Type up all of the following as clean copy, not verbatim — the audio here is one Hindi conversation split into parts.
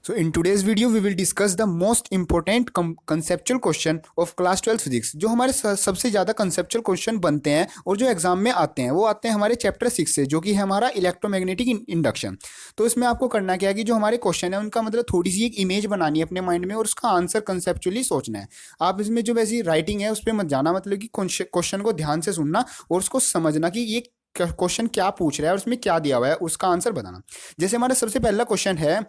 So in today's video we will discuss the most important conceptual question of class 12 physics। जो हमारे सबसे ज़्यादा conceptual question बनते हैं और जो एग्जाम में आते हैं वो आते हैं हमारे चैप्टर 6 से, जो कि है हमारा इलेक्ट्रोमैग्नेटिक इंडक्शन। तो इसमें आपको करना क्या है कि जो हमारे क्वेश्चन है उनका मतलब थोड़ी सी एक इमेज बनानी है अपने माइंड में और उसका आंसर कंसेप्चुअली सोचना है। आप इसमें जो वैसी राइटिंग है उस पर मत जाना, मतलब कि क्वेश्चन को ध्यान से सुनना और उसको समझना कि ये क्वेश्चन क्या पूछ रहा है और उसमें क्या दिया हुआ है, उसका आंसर बताना। जैसे हमारा सबसे पहला क्वेश्चन है,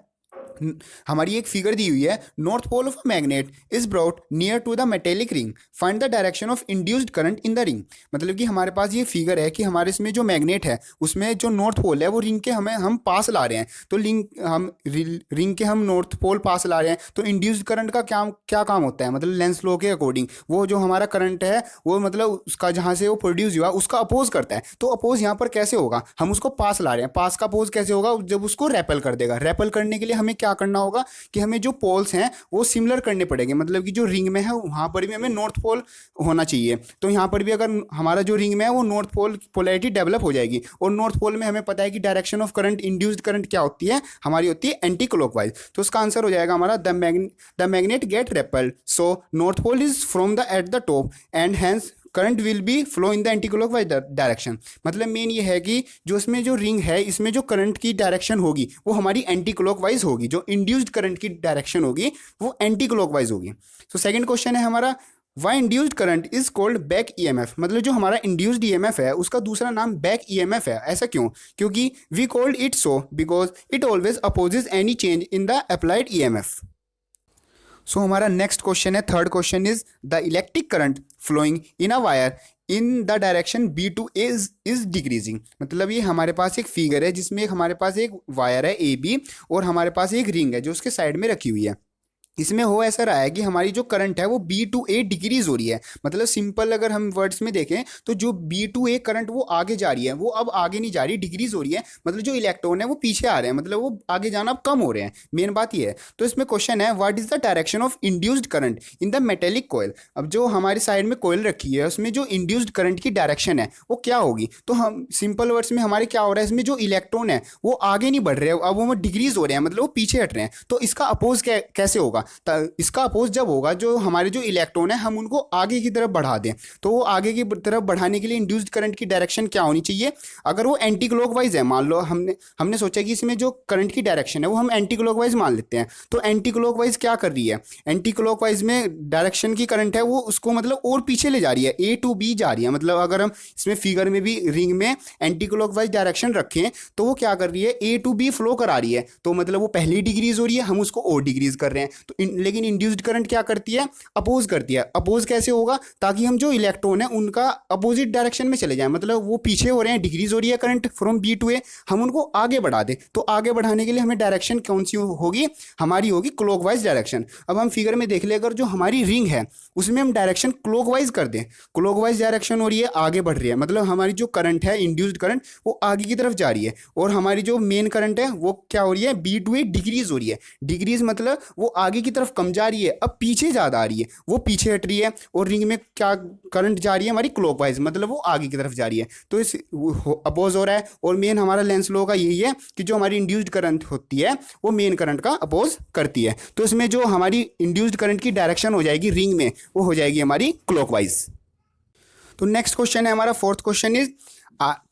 हमारी एक फिगर दी हुई है, north pole of a magnet is brought near to the metallic ring, find the direction of induced current in the ring. मतलब कि हमारे पास ये फिगर है कि हमारे इसमें जो मैग्नेट है उसमें जो नॉर्थ पोल है वो रिंग के हम पास ला रहे हैं। तो रिंग के हम नॉर्थ पोल पास ला रहे हैं, तो इंड्यूस्ड करंट का क्या काम होता है, मतलब लेंस लॉ के अकॉर्डिंग वो जो हमारा करंट है वो मतलब उसका जहाँ से वो प्रोड्यूस हुआ उसका अपोज करता है। तो अपोज यहाँ पर कैसे होगा, हम उसको पास ला रहे हैं, पास का अपोज कैसे होगा, जब उसको रेपल कर देगा। रेपल करने के लिए हमें क्या करना होगा कि हमें जो पोल्स हैं वो सिमिलर करने पड़ेंगे, मतलब कि जो रिंग में है वहां पर भी हमें नॉर्थ पोल होना चाहिए। तो यहां पर भी अगर हमारा जो रिंग में है वो नॉर्थ पोल पोलैरिटी डेवलप हो जाएगी, और नॉर्थ पोल में हमें पता है कि direction of current, induced current क्या होती है, हमारी होती है एंटी क्लॉकवाइज। तो उसका आंसर हो जाएगा हमारा the magnet get repelled, so north pole is from the at the top and hence current will be flow in the anti clockwise direction. मतलब मेन ये है कि जो इसमें जो रिंग है इसमें जो करंट की डायरेक्शन होगी वो हमारी एंटी क्लॉकवाइज होगी, जो इंड्यूस्ड करंट की डायरेक्शन होगी वो एंटी क्लॉकवाइज होगी। तो सेकंड क्वेश्चन है हमारा, why induced current is called back EMF. मतलब जो हमारा इंड्यूस्ड ईएमएफ है उसका दूसरा नाम बैक ईएमएफ है। ऐसा क्यों? क्योंकि we called it so because it always opposes any change in the applied EMF. So हमारा नेक्स्ट क्वेश्चन है, third question is the electric current flowing in a wire in the direction B to is decreasing. मतलब ये हमारे पास एक फिगर है जिसमें हमारे पास एक वायर है ए बी और हमारे पास एक रिंग है जो उसके साइड में रखी हुई है। इसमें हो ऐसा रहा है कि हमारी जो करंट है वो बी टू ए डिक्रीज हो रही है। मतलब सिंपल अगर हम वर्ड्स में देखें तो जो बी टू ए करंट वो आगे जा रही है, वो अब आगे नहीं जा रही, डिक्रीज हो रही है। मतलब जो इलेक्ट्रॉन है वो पीछे आ रहे हैं, मतलब वो आगे जाना अब कम हो रहे हैं। मेन बात ये है। तो इसमें क्वेश्चन है, what is the direction of induced current in the metallic coil. अब जो हमारी साइड में कॉइल रखी है उसमें जो इंड्यूस्ड करंट की डायरेक्शन है वो क्या होगी। तो हम सिंपल वर्ड्स में हमारे क्या हो रहा है, इसमें जो इलेक्ट्रॉन है वो आगे नहीं बढ़ रहे हैं, अब वो डिक्रीज हो रहे हैं, मतलब वो पीछे हट रहे हैं। तो इसका अपोज कैसे होगा, इसका अपोज जब होगा जो हमारे जो इलेक्ट्रॉन है हम उनको आगे की तरफ बढ़ा दें। तो वो आगे की तरफ बढ़ाने के लिए इंड्यूस्ड करंट की डायरेक्शन क्या होनी चाहिए, अगर वो एंटी क्लॉकवाइज है, मान लो हमने सोचा कि इसमें जो करंट की डायरेक्शन है वो हम एंटी क्लॉकवाइज मान लेते हैं। तो एंटी क्लॉकवाइज क्या कर रही है, एंटी क्लॉकवाइज में डायरेक्शन की करंट है वो उसको मतलब और पीछे ले जा रही है, ए टू बी जा रही है। मतलब अगर हम इसमें फिगर में भी रिंग में एंटी क्लॉकवाइज डायरेक्शन रखें तो वो क्या कर रही है, ए टू बी फ्लो करा रही है। तो मतलब वो पहले डिक्रीज हो रही है, हम उसको और डिक्रीज कर रहे हैं। तो लेकिन इंड्यूस्ड करंट क्या करती है, अपोज करती है। अपोज कैसे होगा, ताकि हम जो इलेक्ट्रॉन है उनका अपोजिट डायरेक्शन में चले जाएं, मतलब वो पीछे हो रहे हैं, डिक्रीज हो रही है करंट फ्रॉम बी टू ए, हम उनको आगे बढ़ा दें। तो आगे बढ़ाने के लिए हमें डायरेक्शन कौन सी होगी, हमारी होगी क्लॉकवाइज डायरेक्शन। अब हम फिगर में देख ले, अगर जो हमारी रिंग है उसमें हम डायरेक्शन क्लॉकवाइज कर दें, क्लॉकवाइज डायरेक्शन हो रही है, आगे बढ़ रही है, मतलब हमारी जो करंट है इंड्यूस्ड करंट वो आगे की तरफ जा रही है, और हमारी जो मेन करंट है वो क्या हो रही है, बी टू ए डिक्रीज हो रही है। डिक्रीज मतलब वो आगे की तरफ कम जा रही है, अब पीछे ज़्यादा आ रही है, वो पीछे हट रही है। और रिंग में क्या करंट जा रही है हमारी क्लॉकवाइज, मतलब वो आगे की तरफ जा रही है। तो इस अपोज हो रहा है। और मेन हमारा लेंस लॉ का यही है कि जो हमारी इंड्यूस्ड करंट होती है वो मेन करंट का अपोज करती है। तो इसमें जो हमारी इंड्यूस्ड करंट की डायरेक्शन हो जाएगी रिंग में वो हो जाएगी हमारी क्लॉकवाइज। तो नेक्स्ट क्वेश्चन है हमारा, fourth question is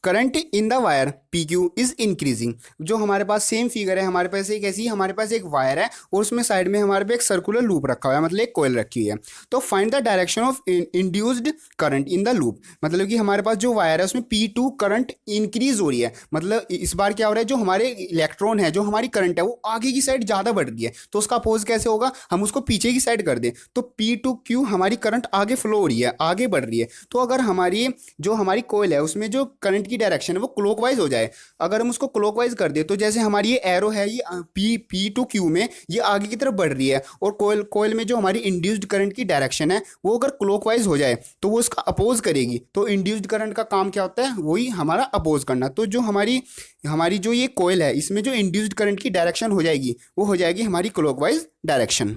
current in the wire P Q is increasing. जो हमारे पास सेम फिगर है, हमारे पास एक ऐसी, हमारे पास एक वायर है और उसमें साइड में हमारे पास एक सर्कुलर लूप रखा हुआ है, मतलब एक कोयल रखी हुई है। तो find the direction of induced current in the loop. मतलब कि हमारे पास जो वायर है उसमें P2 करंट इंक्रीज हो रही है। मतलब इस बार क्या हो रहा है, जो हमारे इलेक्ट्रॉन है, जो हमारी करंट है वो आगे की साइड ज़्यादा बढ़ रही है। तो उसका अपोज कैसे होगा, हम उसको पीछे की साइड कर दें। तो P2Q हमारी करंट आगे फ्लो हो रही है, आगे बढ़ रही है। तो अगर हमारी जो हमारी कोयल है उसमें जो करंट की डायरेक्शन है वो क्लॉकवाइज हो जाए, अगर हम उसको क्लॉकवाइज कर दे, तो जैसे हमारी ये एरो है ये P2Q में ये आगे की तरफ बढ़ रही है, और कोयल में जो हमारी इंड्यूस्ड करंट की डायरेक्शन है वो अगर क्लॉकवाइज हो जाए तो वो इसका अपोज करेगी। तो इंड्यूस्ड करंट का काम क्या होता है, वही हमारा अपोज करना। तो जो हमारी जो ये कोयल है इसमें जो इंड्यूस्ड करंट की डायरेक्शन हो जाएगी वो हो जाएगी हमारी क्लॉकवाइज डायरेक्शन।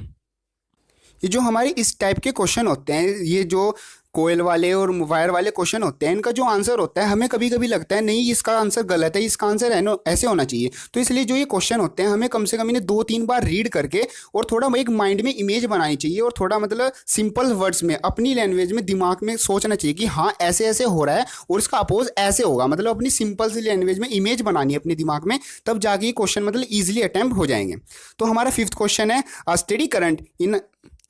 ये जो हमारे इस टाइप के क्वेश्चन होते हैं, ये जो कोयल वाले और वायर वाले क्वेश्चन होते हैं, इनका जो आंसर होता है हमें कभी कभी लगता है नहीं इसका आंसर गलत है, इसका आंसर है ना ऐसे होना चाहिए। तो इसलिए जो ये क्वेश्चन होते हैं हमें कम से कम इन्हें 2-3 बार रीड करके और थोड़ा एक माइंड में इमेज बनानी चाहिए और थोड़ा मतलब सिंपल वर्ड्स में अपनी लैंग्वेज में दिमाग में सोचना चाहिए कि हाँ ऐसे ऐसे हो रहा है और इसका अपोज ऐसे होगा, मतलब अपनी सिंपल सी लैंग्वेज में इमेज बनानी है अपने दिमाग में, तब जाके ये क्वेश्चन मतलब ईजिली अटेम्प्ट हो जाएंगे। तो हमारा 5th क्वेश्चन है, a steady current in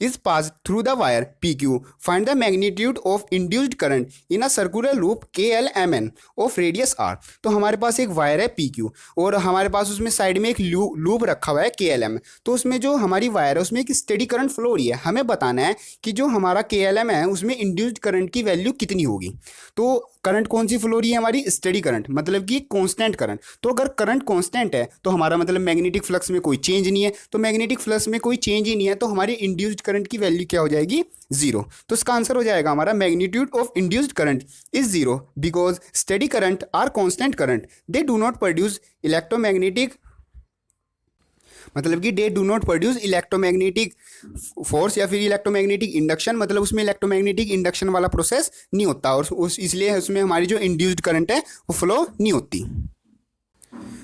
is passed through the wire PQ. Find the magnitude of induced current in a circular loop KLMN of radius R. तो हमारे पास एक वायर है PQ और हमारे पास उसमें साइड में एक लूप रखा हुआ है KLM। तो उसमें जो हमारी वायर है उसमें एक स्टेडी करंट फ्लो हो रही है, हमें बताना है कि जो हमारा KLM है उसमें इंड्यूस्ड करंट की वैल्यू कितनी होगी। तो करंट कौन सी फ्लो रही है हमारी, स्टेडी करंट, मतलब कि कांस्टेंट करंट। तो अगर करंट कांस्टेंट है तो हमारा मतलब मैग्नेटिक फ्लक्स में कोई चेंज नहीं है, तो मैग्नेटिक फ्लक्स में कोई चेंज ही नहीं है तो हमारी इंड्यूस्ड करंट की वैल्यू क्या हो जाएगी, 0। तो इसका आंसर हो जाएगा हमारा magnitude of induced current is 0 because steady current are constant current, they do not produce electromagnetic, मतलब कि they do not produce electromagnetic force या फिर इलेक्ट्रोमैग्नेटिक इंडक्शन, मतलब उसमें इलेक्ट्रोमैग्नेटिक इंडक्शन वाला प्रोसेस नहीं होता और इसलिए उसमें हमारी जो इंड्यूस्ड करंट है वो फ्लो नहीं होती।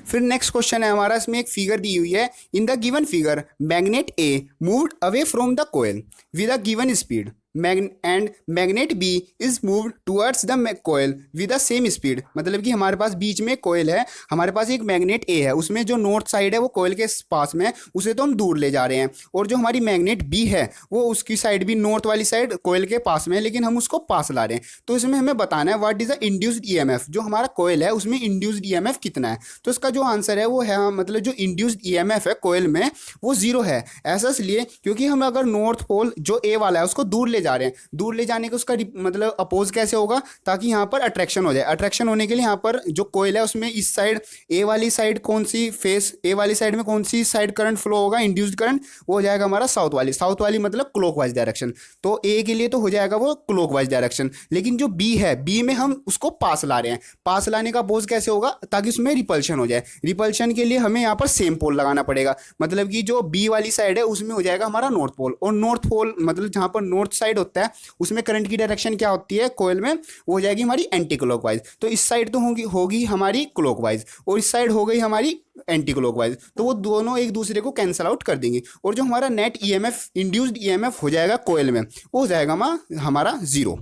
फिर नेक्स्ट क्वेश्चन है हमारा, इसमें एक फिगर दी हुई है, in the given figure magnet A moved away from the coil with a given speed and magnet B is moved towards the coil with the same speed. मतलब कि हमारे पास बीच में कोयल है, हमारे पास एक मैग्नेट ए है, उसमें जो नॉर्थ साइड है वो कोयल के पास में है, उसे तो हम दूर ले जा रहे हैं, और जो हमारी मैग्नेट बी है वो उसकी साइड भी नॉर्थ वाली साइड कोयल के पास में है, लेकिन हम उसको पास ला रहे हैं। तो इसमें हमें बताना है what is the induced EMF, जो हमारा कोयल है उसमें इंड्यूस्ड ईएमएफ कितना है। तो इसका जो आंसर है वो है मतलब जो इंड्यूस्ड ईएमएफ है कोयल में वो 0 है। ऐसा इसलिए क्योंकि हम अगर नॉर्थ पोल जो ए वाला है उसको दूर ले जा रहे हैं, दूर ले जाने का उसका मतलब अपोज कैसे होगा, ताकि यहाँ पर अट्रैक्शन हो जाए। अट्रैक्शन होने के लिए यहाँ पर जो कोयल है उसमें इस साइड ए वाली साइड कौन सी फेस, ए वाली साइड में कौन सी साइड करंट फ्लो होगा इंड्यूस्ड करंट, वो हो जाएगा हमारा साउथ वाली, साउथ वाली मतलब क्लॉकवाइज डायरेक्शन। तो ए के लिए तो हो जाएगा वो क्लॉकवाइज डायरेक्शन, लेकिन जो बी है बी में हम उसको पास ला रहे हैं, पास लाने का अपोज कैसे होगा ताकि उसमें रिपल्शन हो जाए। रिपल्शन के लिए हमें यहाँ पर सेम पोल लगाना पड़ेगा, मतलब कि जो बी वाली साइड है उसमें हो जाएगा हमारा नॉर्थ पोल, और नॉर्थ पोल मतलब जहाँ पर नॉर्थ साइड होता है उसमें करंट की डायरेक्शन क्या होती है कोयल में, वो हो जाएगी हमारी एंटी क्लॉकवाइज। तो इस साइड तो होगी हमारी क्लॉकवाइज और इस साइड हो गई हमारी एंटी क्लॉकवाइज, तो वो दोनों एक दूसरे को कैंसिल आउट कर देंगे, और जो हमारा नेट ईएमएफ इंड्यूस्ड ईएमएफ हो जाएगा कोयल में वो हो जाएगा हमारा 0।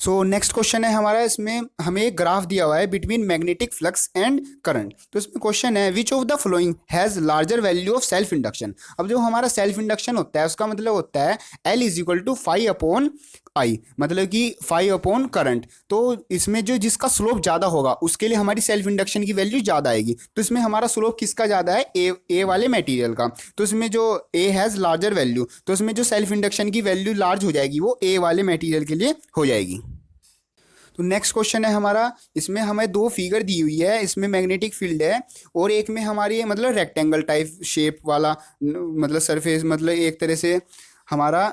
सो नेक्स्ट क्वेश्चन है हमारा, इसमें हमें एक ग्राफ दिया हुआ है between magnetic flux and current. तो इसमें क्वेश्चन है which of the flowing has larger value of self induction. अब जो हमारा सेल्फ इंडक्शन होता है उसका मतलब होता है L is equal to 5/I, मतलब कि 5 करंट। तो इसमें जो जिसका स्लोप ज़्यादा होगा उसके लिए हमारी सेल्फ इंडक्शन की वैल्यू ज़्यादा आएगी। तो इसमें हमारा स्लोप किसका ज़्यादा है, ए वाले मटेरियल का। तो इसमें जो ए हैज़ लार्जर वैल्यू, तो इसमें जो सेल्फ इंडक्शन की वैल्यू लार्ज हो जाएगी वो ए वाले मटेरियल के लिए हो जाएगी। तो नेक्स्ट क्वेश्चन है हमारा, इसमें हमें 2 फिगर दी हुई है, इसमें मैग्नेटिक फील्ड है और एक में हमारी मतलब रेक्टेंगल टाइप शेप वाला मतलब सरफेस, मतलब एक तरह से हमारा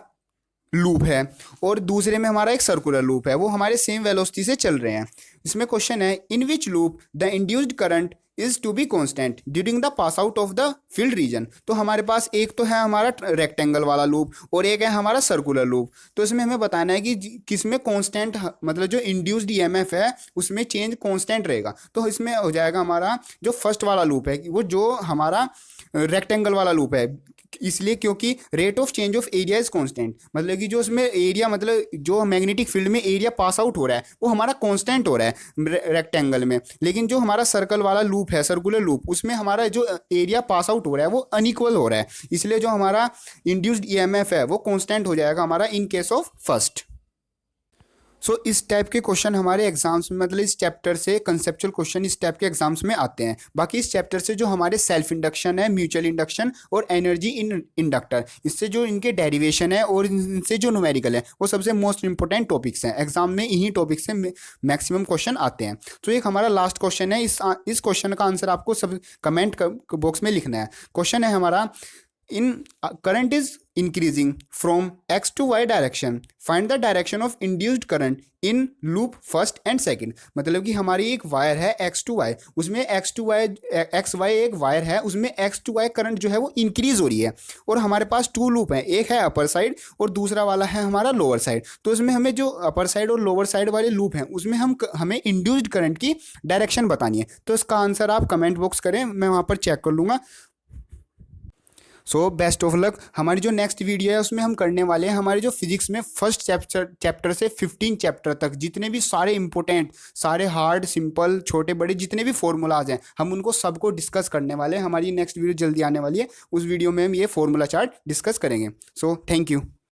लूप है, और दूसरे में हमारा एक सर्कुलर लूप है, वो हमारे सेम वेलोसिटी से चल रहे हैं। इसमें क्वेश्चन है in which loop the induced current is to be constant during the pass out of the field region. तो हमारे पास एक तो है हमारा रेक्टेंगल वाला लूप और एक है हमारा सर्कुलर लूप। तो इसमें हमें बताना है कि किसमें कांस्टेंट मतलब जो इंड्यूस्ड ईएमएफ है उसमें चेंज कांस्टेंट रहेगा। तो इसमें हो जाएगा हमारा जो फर्स्ट वाला लूप है वो जो हमारा रेक्टेंगल वाला लूप है, इसलिए क्योंकि rate of change of area is constant, मतलब कि जो उसमें एरिया मतलब जो मैग्नेटिक फील्ड में एरिया पास आउट हो रहा है वो हमारा कांस्टेंट हो रहा है रेक्टेंगल में, लेकिन जो हमारा सर्कल वाला लूप है सर्कुलर लूप उसमें हमारा जो एरिया पास आउट हो रहा है वो अनइक्वल हो रहा है, इसलिए जो हमारा इंड्यूस्ड ईएमएफ है वो कांस्टेंट हो जाएगा हमारा इन केस ऑफ फर्स्ट। सो इस टाइप के क्वेश्चन हमारे एग्जाम्स में मतलब इस चैप्टर से कंसेप्चुअल क्वेश्चन इस टाइप के एग्जाम्स में आते हैं। बाकी इस चैप्टर से जो हमारे सेल्फ इंडक्शन है, म्यूचुअल इंडक्शन और एनर्जी इन इंडक्टर, इससे जो इनके डेरिवेशन है और इनसे जो न्यूमेरिकल है वो सबसे मोस्ट इंपॉर्टेंट टॉपिक्स हैं। एग्जाम में इन्हीं टॉपिक से मैक्सिमम क्वेश्चन आते हैं। तो एक हमारा लास्ट क्वेश्चन है, इस क्वेश्चन का आंसर आपको सब कमेंट बॉक्स में लिखना है। क्वेश्चन है हमारा in current is increasing from X to Y direction, find the direction of induced current in loop first and second. मतलब कि हमारी एक वायर है एक्स टू वाई, उसमें एक्स वाई एक वायर है, उसमें एक्स टू वाई करंट जो है वो इंक्रीज हो रही है, और हमारे पास 2 लूप हैं, एक है अपर साइड और दूसरा वाला है हमारा लोअर साइड। तो इसमें हमें जो अपर साइड और लोअर साइड वाले लूप हैं उसमें हमें इंड्यूस्ड करंट की डायरेक्शन बतानी है। तो इसका आंसर आप कमेंट बॉक्स करें, मैं वहाँ पर चेक कर लूँगा। So best of luck. हमारी जो नेक्स्ट वीडियो है उसमें हम करने वाले हैं हमारे जो फिजिक्स में फर्स्ट चैप्टर से 15 चैप्टर तक जितने भी सारे इंपॉर्टेंट, सारे हार्ड, सिंपल, छोटे बड़े जितने भी फॉर्मूलाज हैं हम उनको सबको डिस्कस करने वाले हैं। हमारी नेक्स्ट वीडियो जल्दी आने वाली है, उस वीडियो में हम ये फॉर्मूला चार्ट डिस्कस करेंगे। So thank you.